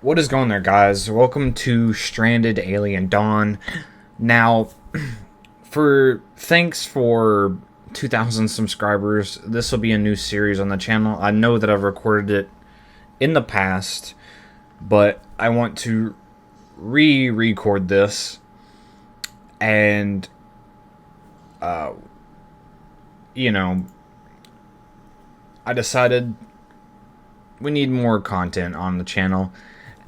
What is going there, guys? Welcome to Stranded Alien Dawn. Now, thanks for 2,000 subscribers. This will be a new series on the channel. I know that I've recorded it in the past, but I want to re-record this and, I decided we need more content on the channel.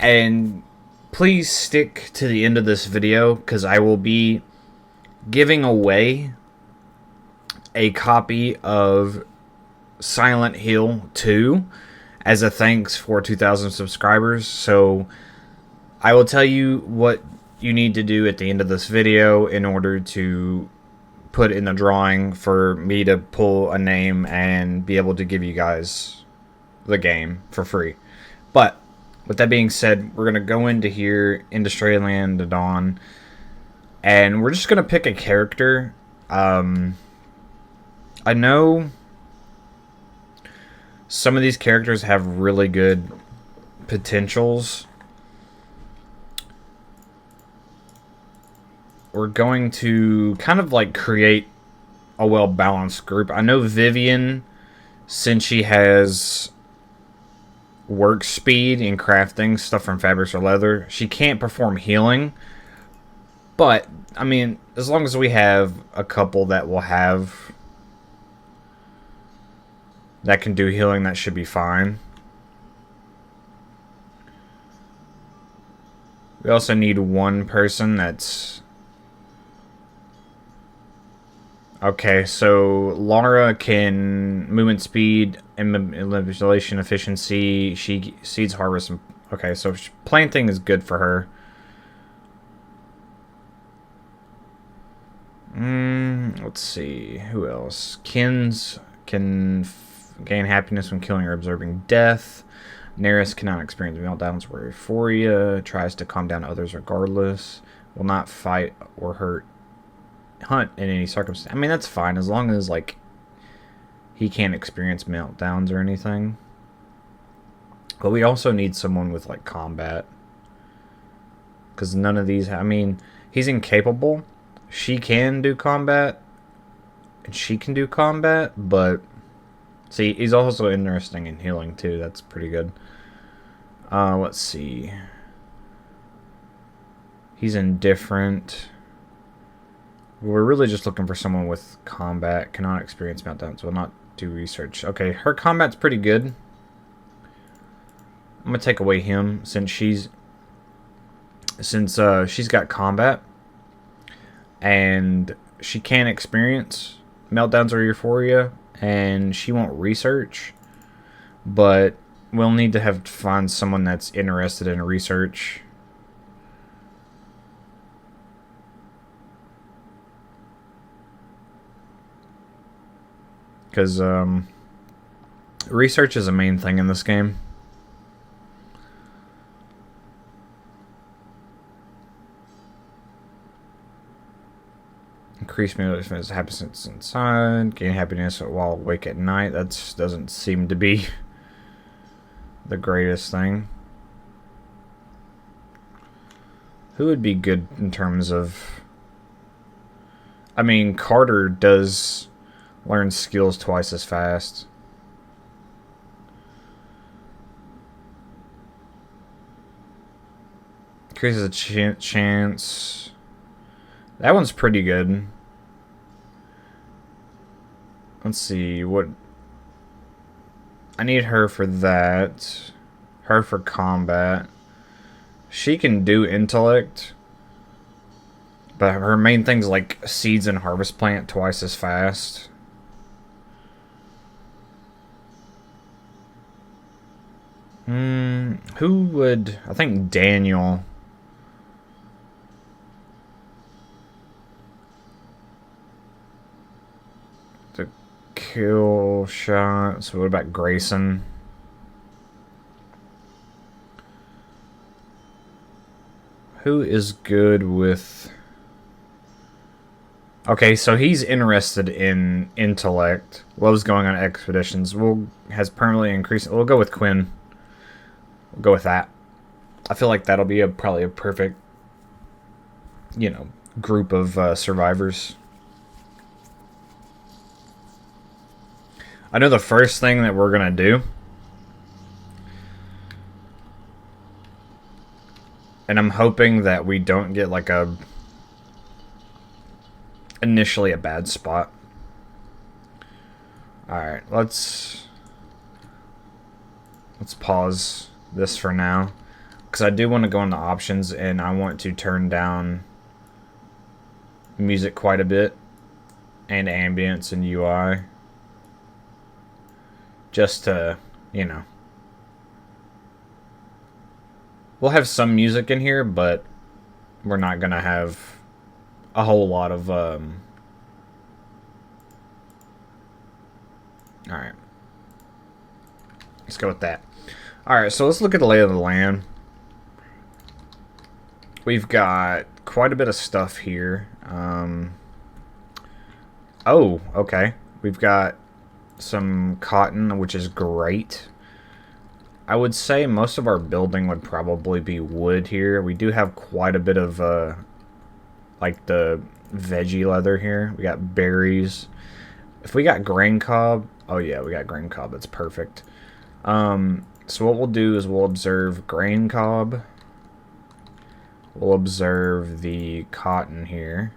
And please stick to the end of this video, because I will be giving away a copy of Silent Hill 2 as a thanks for 2,000 subscribers. So I will tell you what you need to do at the end of this video in order to put in the drawing for me to pull a name and be able to give you guys the game for free. But with that being said, we're going to go into here, into Stranded Dawn, and we're just going to pick a character. I know some of these characters have really good potentials. We're going to kind of like create a well-balanced group. I know Vivian, since she has work speed in crafting stuff from fabrics or leather, she can't perform healing. But I mean, as long as we have a couple that will have that can do healing, that should be fine. We also need one person that's okay. So Laura can movement speed and manipulation efficiency. She seeds harvest. Okay, so planting is good for her. Let's see, who else? Kins can gain happiness when killing or observing death. Neris cannot experience meltdowns where euphoria. Tries to calm down others regardless. Will not fight or hunt in any circumstance. I mean, that's fine as long as like he can't experience meltdowns or anything. But we also need someone with like combat, because none of these, I mean, he's incapable. She can do combat and she can do combat, but see, he's also interesting in healing too. That's pretty good. Let's see, he's indifferent. We're really just looking for someone with combat. Cannot experience meltdowns. Will not do research. Okay, her combat's pretty good. I'm gonna take away him since she's got combat and she can't experience meltdowns or euphoria, and she won't research. But we'll need to find someone that's interested in research. Because research is a main thing in this game. Increase motivation, happiness inside. Gain happiness while awake at night. That doesn't seem to be the greatest thing. Who would be good in terms of... I mean, Carter does learn skills twice as fast. Increases a chance. That one's pretty good. Let's see what I need her for that. Her for combat. She can do intellect, but her main thing's like seeds and harvest plant twice as fast. Who would... I think Daniel. The kill shot. So what about Grayson? Who is good with... Okay, so he's interested in intellect. Loves going on expeditions. Has permanently increased... We'll go with Quinn. We'll go with that. I feel like that'll be probably a perfect, you know, group of survivors. I know the first thing that we're gonna do, and I'm hoping that we don't get like initially a bad spot. Alright, let's pause this for now, because I do want to go into options and I want to turn down music quite a bit and ambience and UI, just to, you know, we'll have some music in here, but we're not gonna have a whole lot of alright, let's go with that. Alright, so let's look at the lay of the land. We've got quite a bit of stuff here. Oh, okay. We've got some cotton, which is great. I would say most of our building would probably be wood here. We do have quite a bit of, like the veggie leather here. We got berries. If we got grain cob, oh yeah, we got grain cob. That's perfect. So what we'll do is we'll observe grain cob. We'll observe the cotton here.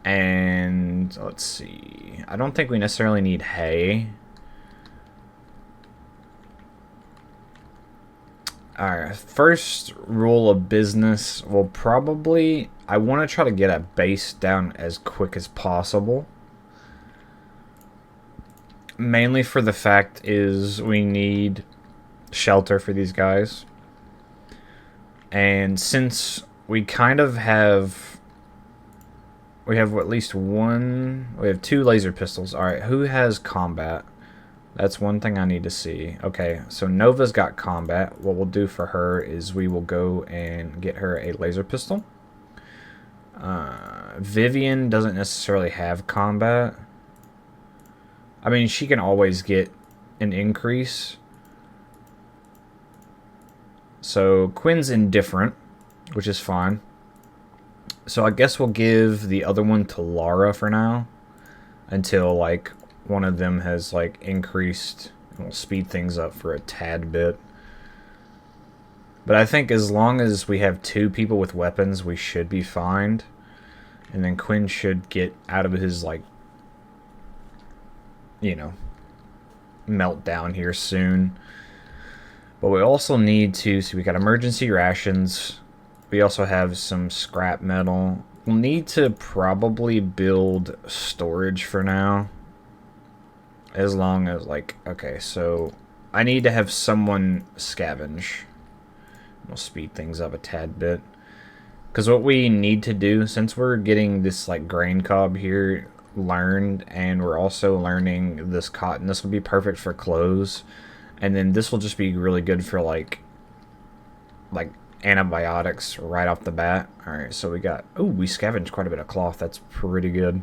And let's see. I don't think we necessarily need hay. Alright, first rule of business will probably... I want to try to get a base down as quick as possible. Mainly for the fact is we need shelter for these guys. And since we kind of have... We have at least one... We have 2 laser pistols. Alright, who has combat? That's one thing I need to see. Okay, so Nova's got combat. What we'll do for her is we will go and get her a laser pistol. Vivian doesn't necessarily have combat. I mean, she can always get an increase. So Quinn's indifferent, which is fine. So I guess we'll give the other one to Lara for now, until like one of them has like increased, and we'll speed things up for a tad bit. But I think as long as we have 2 people with weapons, we should be fine. And then Quinn should get out of his, like, you know, meltdown here soon. But we also need to, so we got emergency rations. We also have some scrap metal. We'll need to probably build storage for now. As long as, like, okay, so I need to have someone scavenge. We'll speed things up a tad bit. Because what we need to do, since we're getting this, like, grain cob here learned, and we're also learning this cotton, this will be perfect for clothes. And then this will just be really good for, like antibiotics right off the bat. Alright, so we got... Oh, we scavenged quite a bit of cloth. That's pretty good.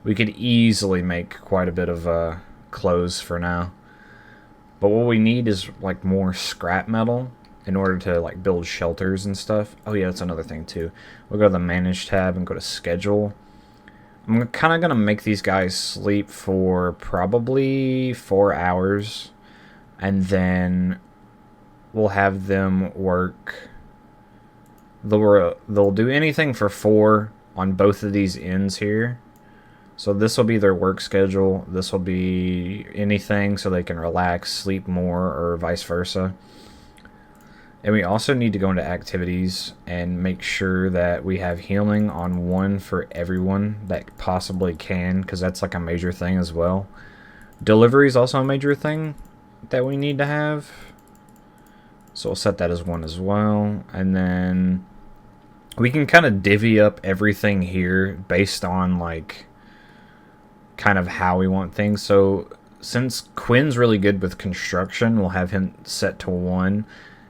We could easily make quite a bit of clothes for now. But what we need is, like, more scrap metal in order to, like, build shelters and stuff. Oh yeah, that's another thing too. We'll go to the manage tab and go to schedule. I'm kind of going to make these guys sleep for probably 4 hours. And then we'll have them work. They'll do anything for 4 on both of these ends here. So this will be their work schedule. This will be anything so they can relax, sleep more, or vice versa. And we also need to go into activities and make sure that we have healing on 1 for everyone that possibly can, because that's like a major thing as well. Delivery is also a major thing that we need to have. So we'll set that as 1 as well. And then we can kind of divvy up everything here based on, like, kind of how we want things. So since Quinn's really good with construction, we'll have him set to 1.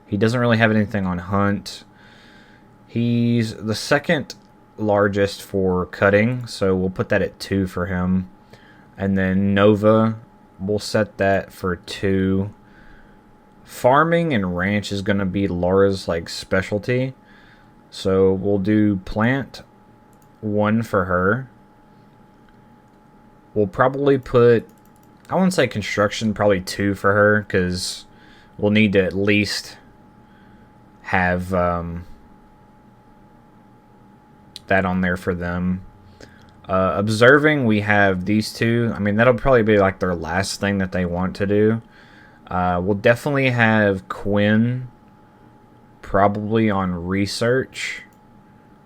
He doesn't really have anything on hunt. He's the second largest for cutting, so we'll put that at 2 for him. And then Nova, we'll set that for 2. Farming and ranch is going to be Laura's like specialty. So we'll do plant 1 for her. We'll probably put, I wouldn't say construction, probably 2 for her, because we'll need to at least have that on there for them. Observing, we have these 2. I mean, that'll probably be like their last thing that they want to do. We'll definitely have Quinn probably on research.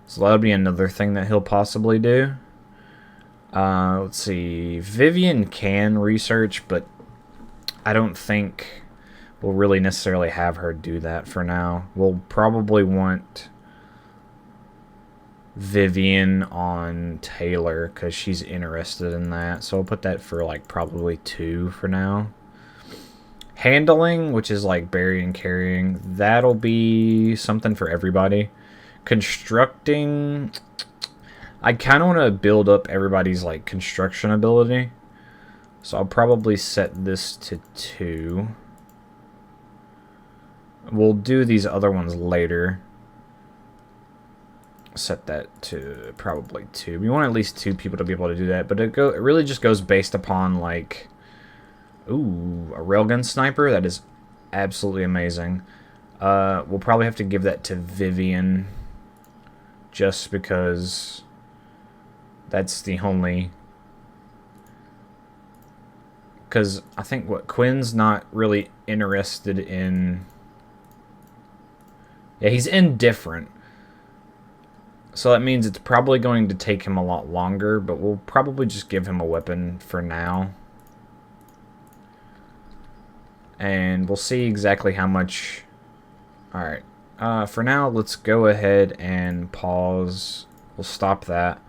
So that'll be another thing that he'll possibly do. Let's see. Vivian can research, but I don't think we'll really necessarily have her do that for now. We'll probably want Vivian on Taylor because she's interested in that. So I'll put that for like probably 2 for now. Handling, which is like burying, carrying, that'll be something for everybody. Constructing, I kind of want to build up everybody's like construction ability. So I'll probably set this to 2. We'll do these other ones later. Set that to probably 2. We want at least 2 people to be able to do that, but it really just goes based upon like, ooh, a railgun sniper. That is absolutely amazing. We'll probably have to give that to Vivian, just because that's the only. Because I think Quinn's not really interested in. Yeah, he's indifferent. So that means it's probably going to take him a lot longer, but we'll probably just give him a weapon for now. And we'll see exactly how much. Alright. For now, let's go ahead and pause. We'll stop that.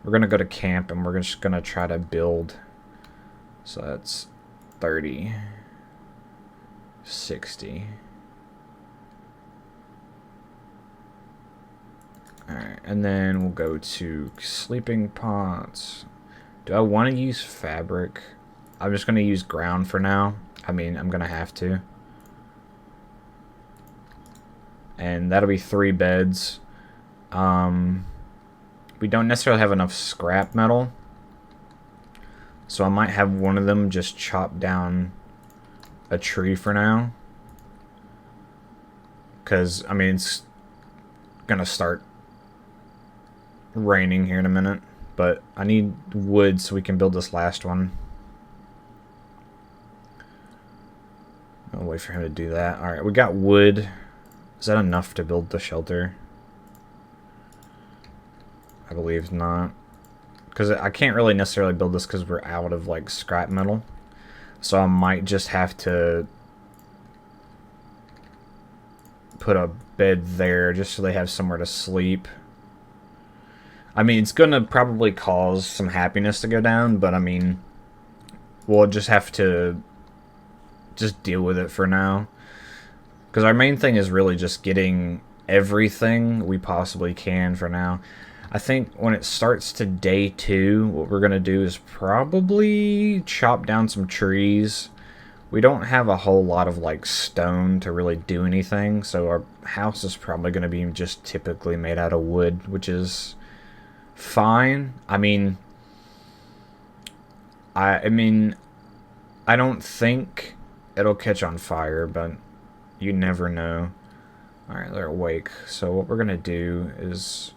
We're going to go to camp, and we're just going to try to build. So that's 30. 60. Alright, and then we'll go to sleeping pots. Do I want to use fabric? I'm just going to use ground for now. I mean, I'm going to have to. And that'll be 3 beds. We don't necessarily have enough scrap metal. So I might have one of them just chop down a tree for now. Because, I mean, it's going to start raining here in a minute, but I need wood so we can build this last one. I'll wait for him to do that. Alright, we got wood. Is that enough to build the shelter? I believe not. Because I can't really necessarily build this because we're out of like scrap metal. So I might just have to put a bed there just so they have somewhere to sleep. I mean, it's going to probably cause some happiness to go down, but I mean, we'll just have to just deal with it for now. Because our main thing is really just getting everything we possibly can for now. I think when it starts to day 2, what we're going to do is probably chop down some trees. We don't have a whole lot of like stone to really do anything, so our house is probably going to be just typically made out of wood, which is fine. I mean, I don't think it'll catch on fire, but you never know. Alright, they're awake. So what we're going to do is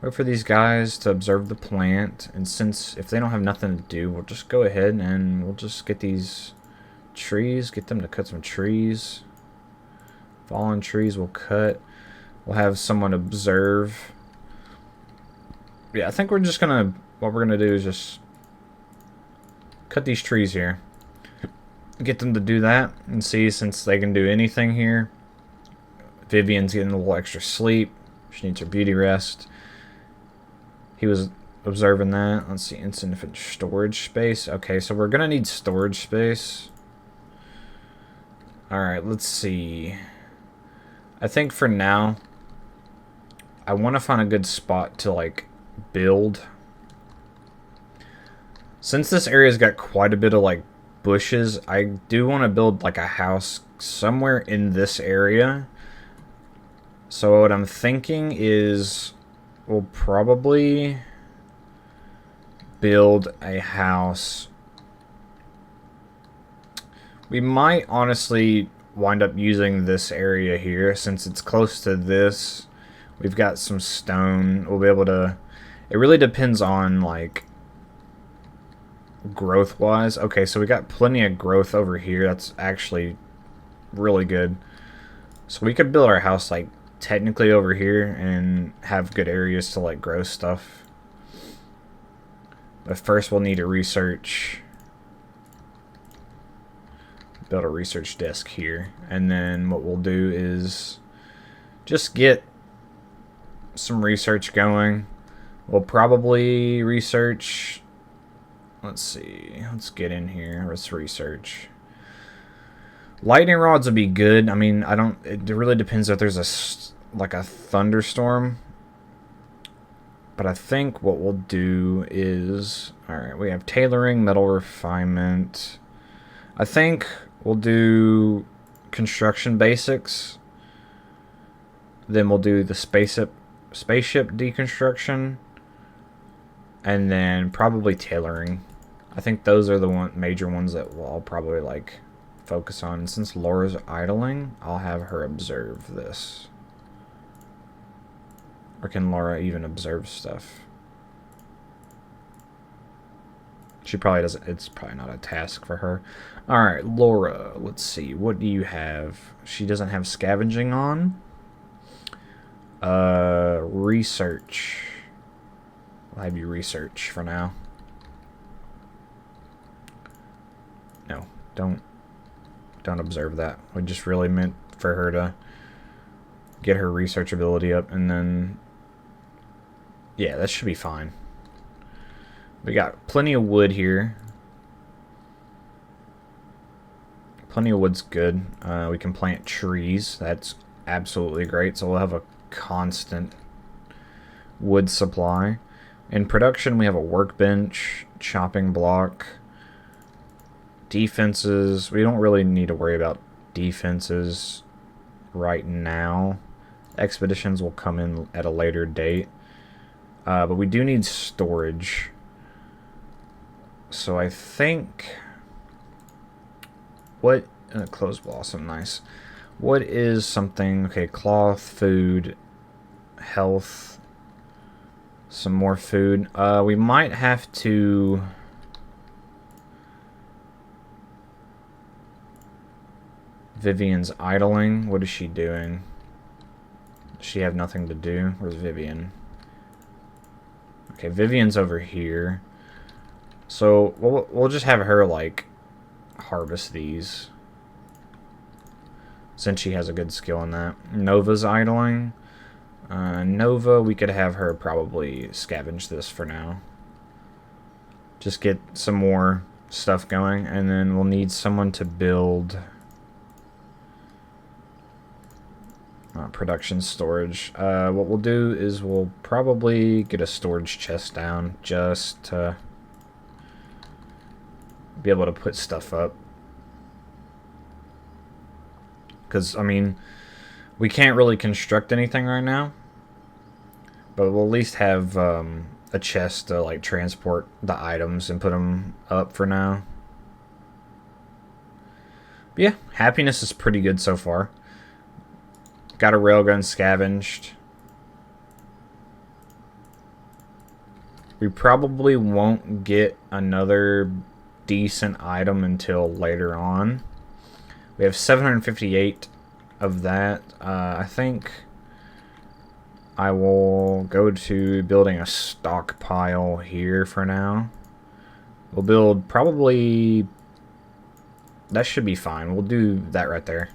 wait for these guys to observe the plant. And since if they don't have nothing to do, we'll just go ahead and we'll just get these trees. Get them to cut some trees. Fallen trees we'll cut. We'll have someone observe. Yeah, I think we're just going to... What we're going to do is just cut these trees here. Get them to do that and see, since they can do anything here. Vivian's getting a little extra sleep. She needs her beauty rest. He was observing that. Let's see, insufficient storage space. Okay, so we're gonna need storage space. Alright, let's see. I think for now, I want to find a good spot to like build. Since this area's got quite a bit of like bushes. I do want to build like a house somewhere in this area. So what I'm thinking is we'll probably build a house. We might honestly wind up using this area here since it's close to this. We've got some stone. We'll be able to... It really depends on, like, growth-wise. Okay, so we got plenty of growth over here. That's actually really good. So we could build our house, like, technically over here and have good areas to, like, grow stuff. But first we'll need to research... Build a research desk here. And then what we'll do is just get some research going. We'll probably research... Let's see. Let's get in here. Let's research. Lightning rods would be good. I mean, I don't... It really depends if there's like a thunderstorm. But I think what we'll do is... Alright, we have tailoring, metal refinement. I think we'll do construction basics. Then we'll do the spaceship deconstruction. And then probably tailoring. I think those are the major ones that I'll probably like focus on. And since Laura's idling, I'll have her observe this. Or can Laura even observe stuff? She probably doesn't. It's probably not a task for her. Alright, Laura, let's see. What do you have? She doesn't have scavenging on. Research. I'll have you research for now. No, don't observe that. We just really meant for her to get her research ability up, and then yeah, that should be fine. We got plenty of wood here. Plenty of wood's good. We can plant trees. That's absolutely great. So we'll have a constant wood supply. In production, we have a workbench, chopping block, defenses. We don't really need to worry about defenses right now. Expeditions will come in at a later date. But we do need storage. So I think... What... clothes blossom, nice. What is something... Okay, cloth, food, health... Some more food. We might have to... Vivian's idling. What is she doing? Does she have nothing to do? Where's Vivian? Okay, Vivian's over here. So, we'll just have her, like, harvest these. Since she has a good skill in that. Nova's idling. Nova, we could have her probably scavenge this for now. Just get some more stuff going, and then we'll need someone to build production storage. What we'll do is we'll probably get a storage chest down just to be able to put stuff up. Because, I mean... We can't really construct anything right now, but we'll at least have a chest to like transport the items and put them up for now. But yeah, happiness is pretty good so far. Got a railgun scavenged. We probably won't get another decent item until later on. We have 758 of that. I think I will go to building a stockpile here for now. We'll build probably... That should be fine. We'll do that right there.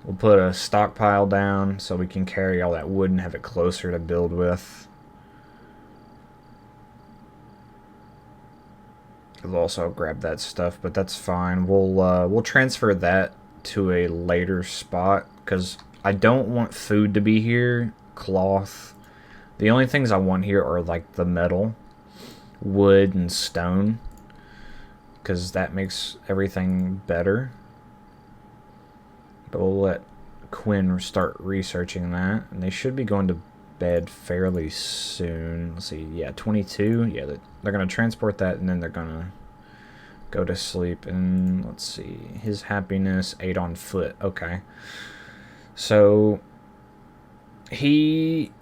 We'll put a stockpile down so we can carry all that wood and have it closer to build with. We'll also grab that stuff, but that's fine. We'll transfer that to a later spot because I don't want food to be here. Cloth. The only things I want here are like the metal, wood, and stone. because that makes everything better. But we'll let Quinn start researching that, and they should be going to bed fairly soon. Let's see, yeah, 22. Yeah, they're going to transport that, and then they're going to go to sleep. And let's see, his happiness 8 on foot. Okay, so he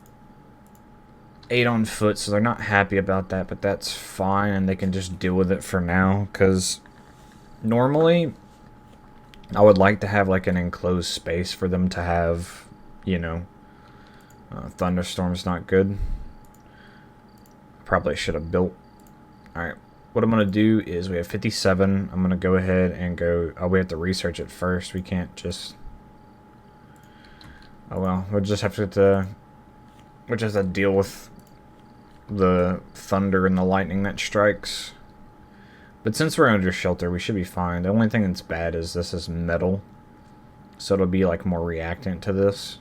8 on foot, so they're not happy about that, but that's fine, and they can just deal with it for now, because normally I would like to have like an enclosed space for them to have, you know, thunderstorm's not good. Probably should have built. Alright, what I'm going to do is we have 57. I'm going to go ahead and go. Oh, we have to research it first. We can't just. Oh well, we'll just have to deal with the thunder and the lightning that strikes. But since we're under shelter, we should be fine. The only thing that's bad is this is metal, so it'll be like more reactant to this.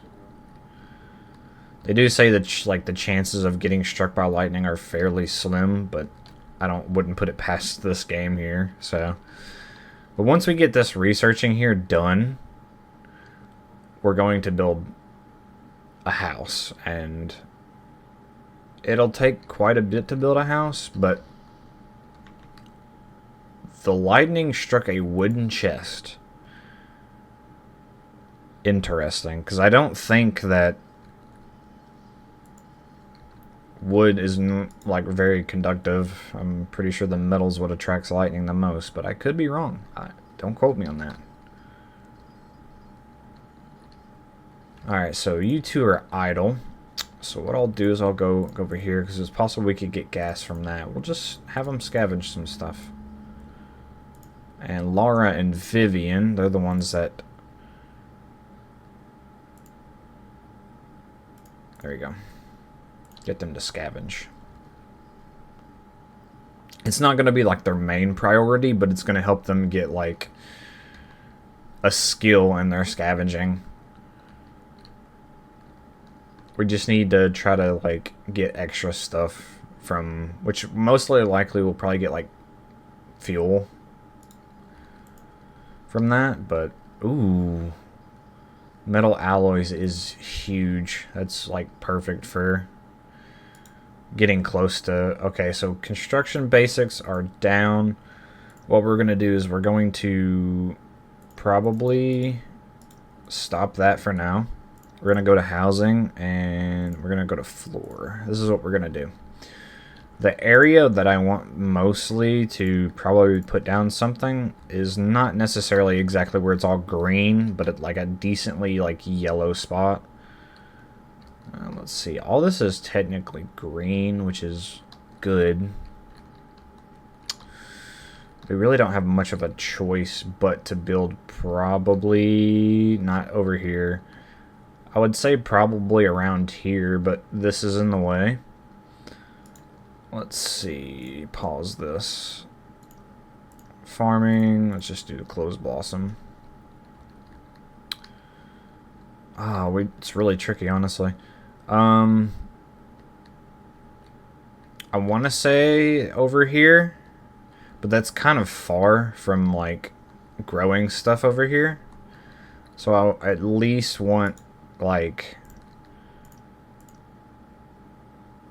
They do say that like the chances of getting struck by lightning are fairly slim, but I wouldn't put it past this game here. So, but once we get this researching here done, we're going to build a house, and it'll take quite a bit to build a house, but the lightning struck a wooden chest. Interesting, because I don't think that wood is like very conductive. I'm pretty sure the metal's what attracts lightning the most, but I could be wrong. Don't quote me on that. Alright, so you two are idle. So what I'll do is I'll go over here, because it's possible we could get gas from that. We'll just have them scavenge some stuff. And Laura and Vivian, they're the ones that... There you go. Get them to scavenge. It's not going to be like their main priority, but it's going to help them get like a skill in their scavenging. We just need to try to like get extra stuff from, which mostly likely we'll probably get like fuel from that, but ooh, metal alloys is huge. That's like perfect for getting close to. Okay, so construction basics are down. What we're gonna do is we're going to probably stop that for now. We're gonna go to housing, and we're gonna go to floor. This is what we're gonna do. The area that I want mostly to probably put down something is not necessarily exactly where it's all green, but at like a decently like yellow spot. Let's see. All this is technically green, which is good. We really don't have much of a choice but to build probably not over here. I would say probably around here, but this is in the way. Let's see. Pause this. Farming. Let's just do the closed blossom. It's really tricky, honestly. I want to say over here, but that's kind of far from like growing stuff over here. So I'll at least want like,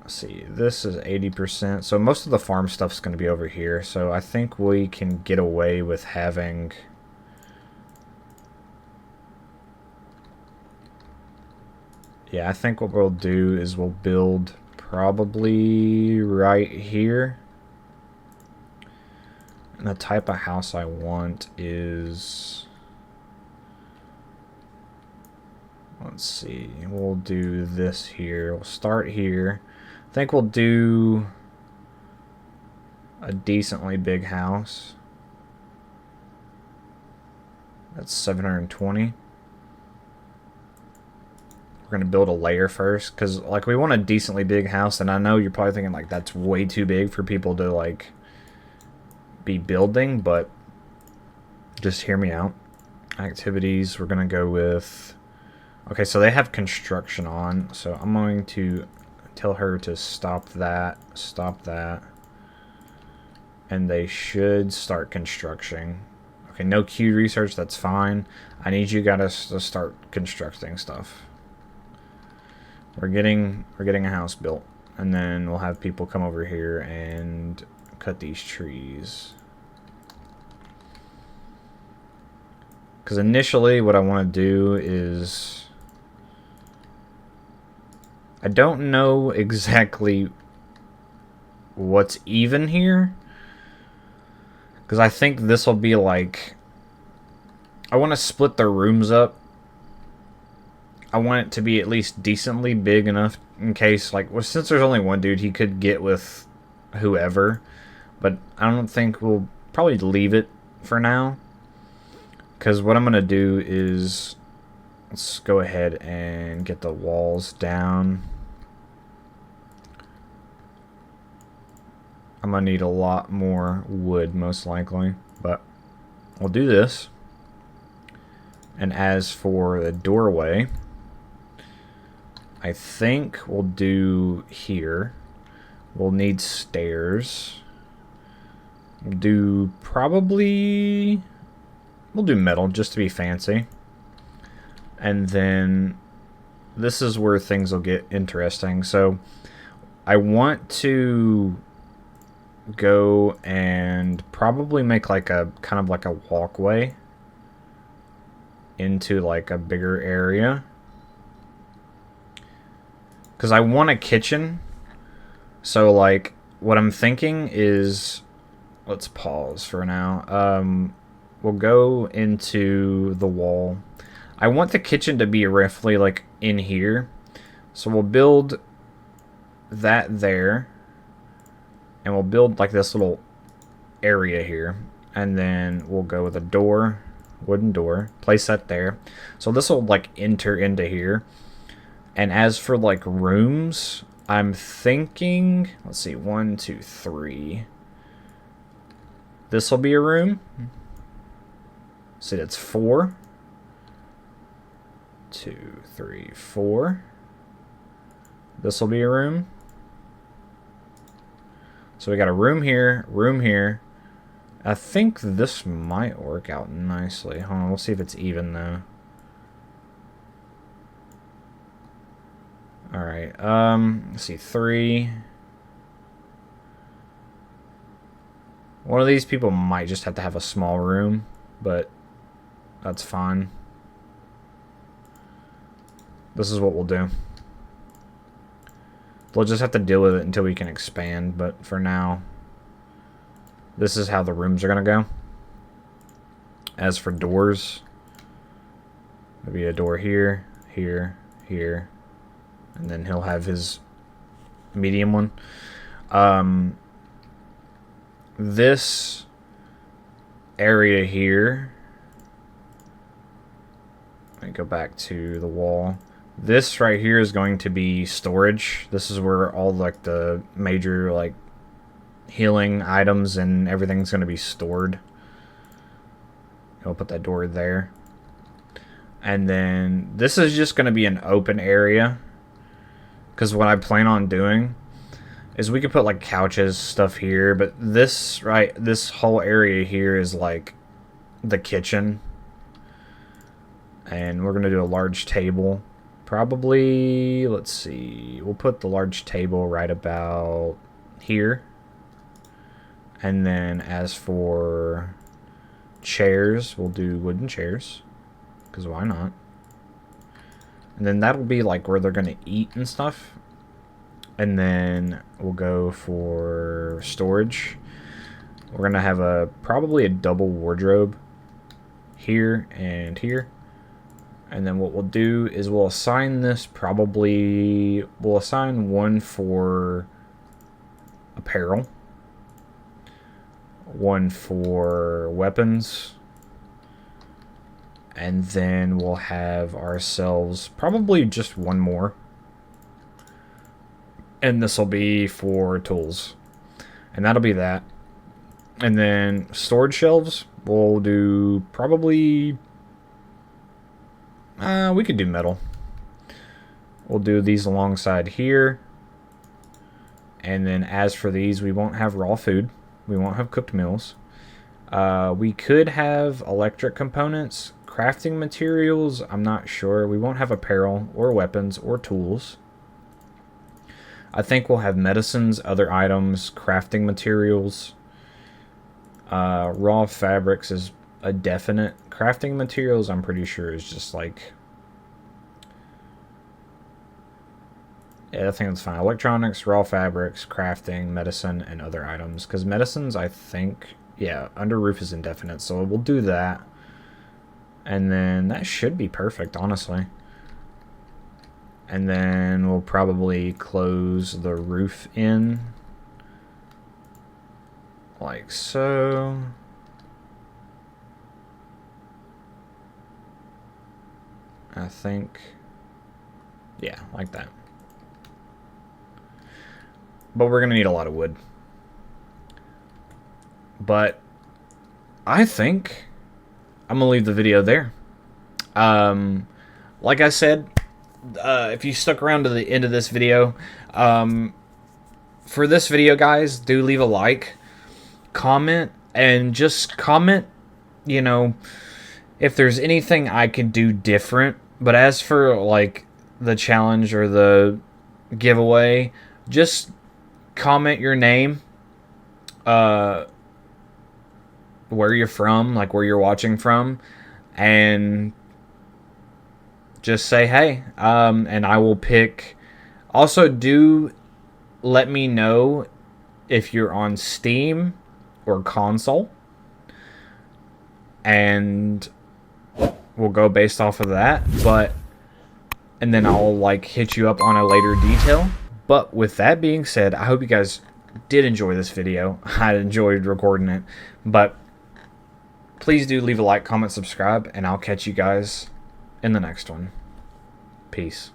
let's see, this is 80%. So most of the farm stuff's going to be over here. So I think we can get away with having... Yeah, I think what we'll do is we'll build probably right here. And the type of house I want is... Let's see, we'll do this here. We'll start here. I think we'll do a decently big house. That's 720. We're going to build a layer first, because like we want a decently big house, and I know you're probably thinking like that's way too big for people to like be building, but just hear me out. Activities, we're going to go with... Okay, so they have construction on, so I'm going to tell her to stop that, and they should start constructing. Okay, no queued research, that's fine. I need you guys to start constructing stuff. We're getting a house built, and then we'll have people come over here and cut these trees. Because initially what I want to do is, I don't know exactly what's even here, because I think this will be like, I want to split the rooms up. I want it to be at least decently big enough in case, like, well, since there's only one dude, he could get with whoever, but I don't think we'll probably leave it for now, because what I'm gonna do is, let's go ahead and get the walls down. I'm gonna need a lot more wood, most likely, but we'll do this. And as for the doorway, I think we'll do here. We'll need stairs. We'll do probably, we'll do metal just to be fancy. And then this is where things will get interesting. So I want to go and probably make like a kind of like a walkway into like a bigger area, because I want a kitchen. So like what I'm thinking is, let's pause for now. We'll go into the wall. I want the kitchen to be roughly like in here, so we'll build that there, and we'll build like this little area here, and then we'll go with a door, wooden door, place that there. So this will like enter into here. And as for like rooms, I'm thinking, let's see, 1, 2, 3. This will be a room. See, that's 4. 2, 3, 4. This will be a room. So we got a room here, room here. I think this might work out nicely. Hold on, we'll see if it's even though. Alright, let's see, 3. One of these people might just have to have a small room, but that's fine. This is what we'll do. We'll just have to deal with it until we can expand, but for now, this is how the rooms are going to go. As for doors, there'll be a door here, here, here, and then he'll have his medium one. This area here, let me go back to the wall. This right here is going to be storage. This is where all like the major like healing items and everything's going to be stored. I'll put that door there. And then this is just going to be an open area, because what I plan on doing is we could put like couches, stuff here, but this whole area here is like the kitchen. And we're going to do a large table. Probably, let's see, we'll put the large table right about here. And then as for chairs, we'll do wooden chairs, because why not? And then that'll be like where they're going to eat and stuff. And then we'll go for storage. We're going to have probably a double wardrobe here and here. And then what we'll do is we'll assign this we'll assign one for apparel, one for weapons, and then we'll have ourselves probably just one more. And this will be for tools. And that'll be that. And then storage shelves, we'll do probably, we could do metal. We'll do these alongside here. And then as for these, we won't have raw food. We won't have cooked meals. We could have electric components. Crafting materials, I'm not sure. We won't have apparel or weapons or tools. I think we'll have medicines, other items, crafting materials. Raw fabrics is a definite. Crafting materials, I'm pretty sure, is just like... Yeah, I think that's fine. Electronics, raw fabrics, crafting, medicine, and other items. Because medicines, I think... Yeah, under roof is indefinite, so we'll do that. And then that should be perfect, honestly. And then we'll probably close the roof in. Like so. I think. Yeah, like that. But we're going to need a lot of wood. But I think I'm going to leave the video there. Like I said, if you stuck around to the end of this video, for this video, guys, do leave a like, comment, and just comment, you know, if there's anything I could do different. But as for, like, the challenge or the giveaway, just comment your name, where you're from, like where you're watching from, and just say hey, and I will pick. Also, do let me know if you're on Steam or console, and we'll go based off of that. And then I'll like hit you up on a later detail. But with that being said, I hope you guys did enjoy this video. I enjoyed recording it. But please do leave a like, comment, subscribe, and I'll catch you guys in the next one. Peace.